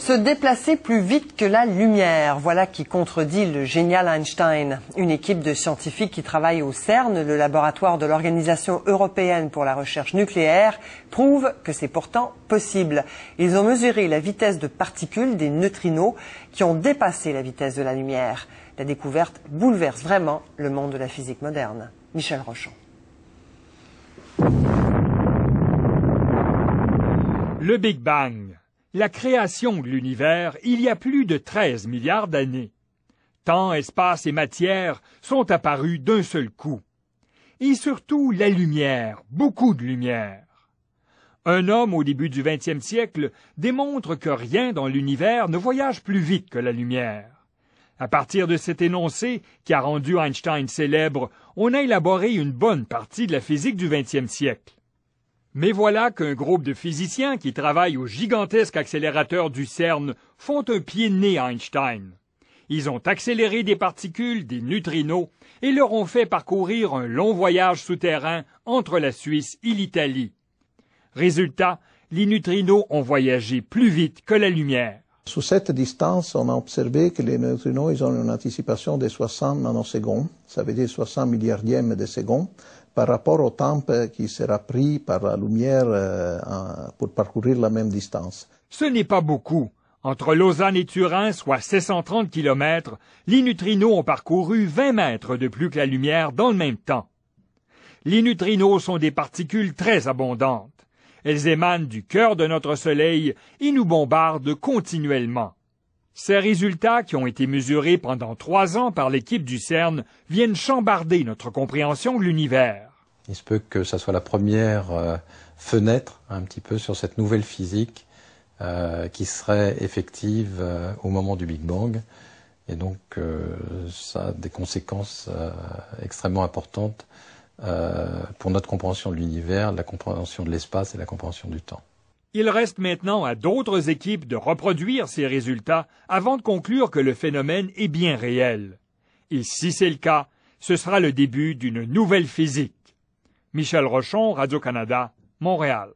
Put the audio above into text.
Se déplacer plus vite que la lumière, voilà qui contredit le génial Einstein. Une équipe de scientifiques qui travaille au CERN, le laboratoire de l'Organisation européenne pour la recherche nucléaire, prouve que c'est pourtant possible. Ils ont mesuré la vitesse de particules des neutrinos qui ont dépassé la vitesse de la lumière. La découverte bouleverse vraiment le monde de la physique moderne. Michel Rochon. Le Big Bang, la création de l'univers il y a plus de 13 milliards d'années. Temps, espace et matière sont apparus d'un seul coup. Et surtout la lumière, beaucoup de lumière. Un homme au début du 20e siècle démontre que rien dans l'univers ne voyage plus vite que la lumière. À partir de cet énoncé qui a rendu Einstein célèbre, on a élaboré une bonne partie de la physique du 20e siècle. Mais voilà qu'un groupe de physiciens qui travaillent au gigantesque accélérateur du CERN font un pied de nez à Einstein. Ils ont accéléré des particules, des neutrinos, et leur ont fait parcourir un long voyage souterrain entre la Suisse et l'Italie. Résultat, les neutrinos ont voyagé plus vite que la lumière. Sous cette distance, on a observé que les neutrinos ont une anticipation de 60 nanosecondes, ça veut dire 60 milliardièmes de seconde, par rapport au temps qui sera pris par la lumière pour parcourir la même distance. Ce n'est pas beaucoup. Entre Lausanne et Turin, soit 730 km, les neutrinos ont parcouru 20 mètres de plus que la lumière dans le même temps. Les neutrinos sont des particules très abondantes. Elles émanent du cœur de notre Soleil et nous bombardent continuellement. Ces résultats, qui ont été mesurés pendant 3 ans par l'équipe du CERN, viennent chambarder notre compréhension de l'univers. Il se peut que ça soit la première fenêtre un petit peu sur cette nouvelle physique qui serait effective au moment du Big Bang. Et donc ça a des conséquences extrêmement importantes pour notre compréhension de l'univers, la compréhension de l'espace et la compréhension du temps. Il reste maintenant à d'autres équipes de reproduire ces résultats avant de conclure que le phénomène est bien réel. Et si c'est le cas, ce sera le début d'une nouvelle physique. Michel Rochon, Radio-Canada, Montréal.